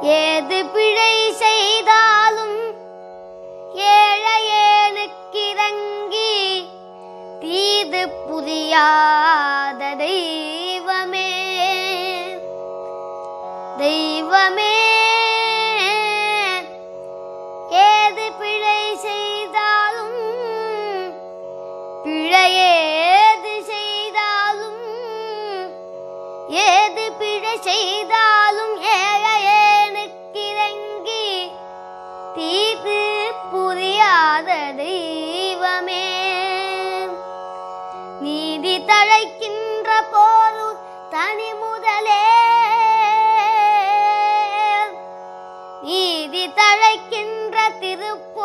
ஏது பிழை செய்தாலும் ஏழையேனுக்கிறங்கி தீது புரியாத தெய்வமே தெய்வமே. ஏது பிழை செய்தாலும் பிழையேது செய்தாலும் ஏது பிழை செய்தாலும் ஏழையேனுக்கிறங்கி தீது புரியாத தெய்வமே. நீதி தழைக்கின்ற போது தனி முதலே நீதி தழைக்கின்ற திருப்ப